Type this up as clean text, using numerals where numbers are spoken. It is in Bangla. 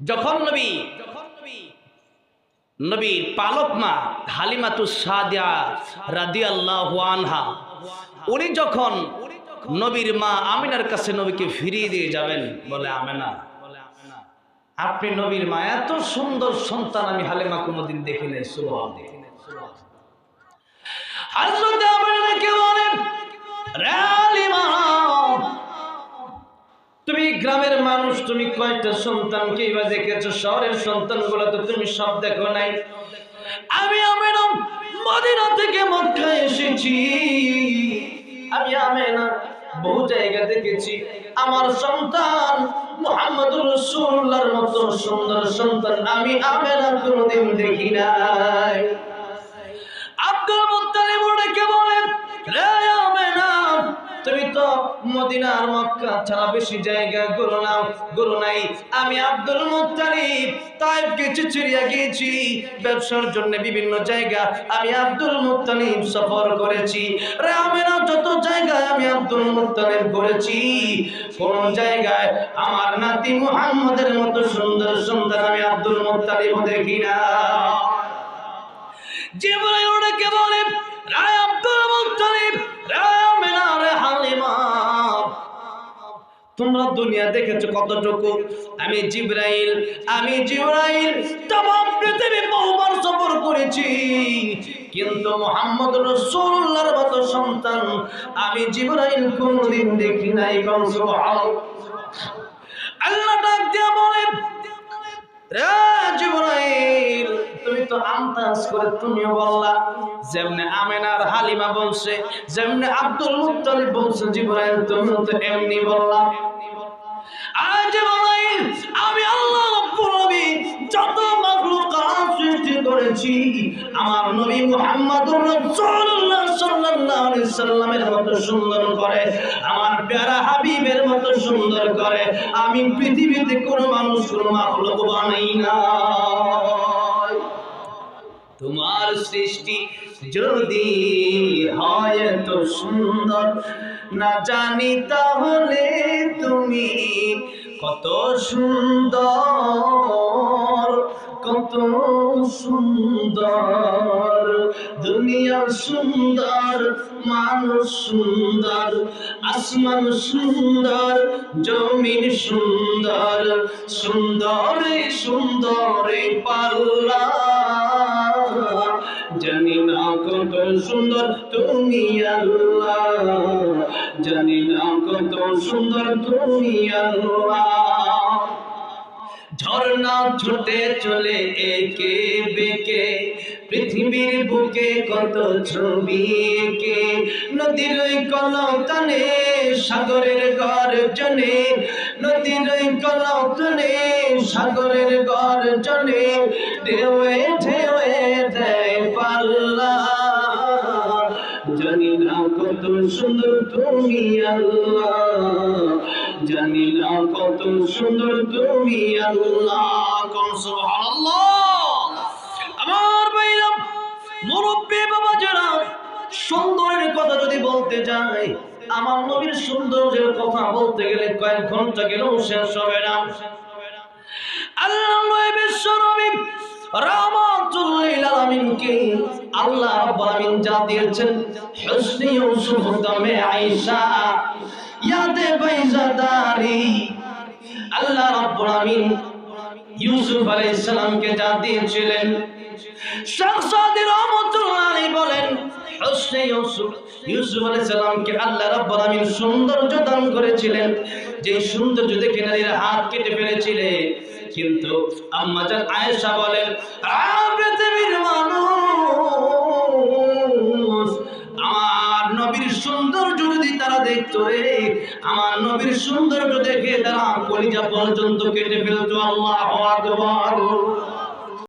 যখন নবীর পালক মা হালিমাতুস সাদিয়া রাদিয়াল্লাহু আনহা উনি যখন নবীর মা আমিনার কাছে নবীকে ফিরিয়ে দিয়ে যাবেন, বলে আমেনা, আপনি নবীর মা, এত সুন্দর সন্তান আমি হালিমা কোনোদিন দেখি নাই। সুবহানাল্লাহ। হযরত আমিনাকে বলেন, রে হালিমা, তুমি গ্রামের মানুষ, তুমি কয়টা সন্তানকে এবার দেখেছো? শহরের সন্তানগুলো তো তুমি সব দেখো নাই। আমি আমেনা মদিনা থেকে মক্কায় এসেছি, আমি আমেনা বহু জায়গা দেখেছি। আমার সন্তান মুহাম্মদুর রাসূলুল্লাহর মতো সুন্দর সন্তান আমি আমেনা কোনোদিন দেখি নাই। আব্দুল মুত্তালিব ওনাকে বলেন, রে আমেনা, তুমি তো মদিনার মক্কা ছাড়া বেশি জায়গা গুরু নাই। আমি আব্দুল মুত্তালিব তাইফ গেছি, সিরিয়া গিয়েছি, ব্যবসার জন্য বিভিন্ন জায়গা আমি আব্দুল মুত্তালিব সফর করেছি। রে আমেনা, যত জায়গায় আমি আব্দুল মুত্তালিব ঘুরেছি, কোন জায়গায় আমার নাতি মুহাম্মদের মতো সুন্দর সুন্দর আমি আব্দুল মুত্তালিব দেখি না। জিবরাইল ওনাকে বলে, রে আব্দুল মুত্তালিব, রে আমেনা, রে হালিমা, তোমরা দুনিয়া দেখেছো কতটুকু? আমি জিবরাইল तमाम পৃথিবী বহুবার সফর করেছি, কিন্তু মুহাম্মদ রাসূলুল্লাহর মতো সন্তান আমি জিবরাইল কোনদিন দেখি নাই। সুবহানাল্লাহ। আল্লাহ ডাক দিয়ে বলেন, রে জিবরাইল, তুমি তো আন্দাজ করে তুমিও বললা, যেমনে আমেনার হালিমা বলছে, যেমনে আব্দুল মুত্তালিব বলছে, জিবরাইল তুমি তো এমনি বললা। আর জিবরাইল, আমি আল্লাহ রাব্বুল আলামিন যত মাখলুকাত সৃষ্টি করেছি আমার নবী মুহাম্মদুর রাসূলুল্লাহ সাল্লাল্লাহু আলাইহি সাল্লামের মতো সুন্দর করে, আমার প্যারা হাবিবের মতো সুন্দর করে আমি পৃথিবীতে কোনো মানুষ কোনো মাখলুক বানাই না। তোমার সৃষ্টি যদি হয় এত সুন্দর, না জানি তাহলে তুমি কত সুন্দর, কত সুন্দর। দুনিয়া সুন্দর, মানুষ সুন্দর, আসমান সুন্দর, জমিন সুন্দর, সুন্দরে সুন্দরে পাল্লা, জানি না কত সুন্দর তুমি আল্লাহ, জানি না কত সুন্দর তুমি আল্লাহ। ঝর্ণা ছুটে চলে একে বেঁকে পৃথিবীর বুকে কত ছবি এঁকে, নদীর ওই কলতানে সাগরের গর্জনে, নদীর ওই কলতানে সাগরের গর্জনে, ঢেউয়ে ঢেউয়ে দেয় পাল্লা, জানি না কত সুন্দর তুমি আল্লাহ, জানি না কত সুন্দর তুমি আল্লাহ। কোন সুবহানাল্লাহ। আমার ভাইরা, মুরব্বি বাবা যারা, সুন্দরের কথা যদি বলতে যাই, আমার নবীর সৌন্দর্যের কথা বলতে গেলে কয়েক ঘন্টা গেলেও শেষ হবে না। আল্লাহ নবী বিশ্ব নবী রাহমাতুল লিল আলামিনকে আল্লাহ রাব্বুল আলামিন যা দিয়েছেন, হুসনে ইউসুফ দামে আয়েশা ইয়াদে বাইজাদারি, আল্লাহ রাব্বুল আলামিন ইউসুফ আলাইহিস সালামকে যা দিয়েছিলেন, শাহ সাদি রাহমাতুল্লাহ আলাইহি বলেন, হুসনে ইউসুফ আলাইহিস সালামকে আল্লাহ রাব্বুল আলামিন সৌন্দর্য দান করেছিলেন, যে সৌন্দর্য দেখে নারীর হাত কেটে ফেলেছিলেন। কিন্তু আম্মা জান আয়েশা বলেন, পৃথিবীর মানুষ আমার নবীর সৌন্দর্য যদি তারা দেখতো, আমার নবীর সৌন্দর্য দেখে তারা কলিজা পর্যন্ত কেটে ফেলতো। আল্লাহু আকবার।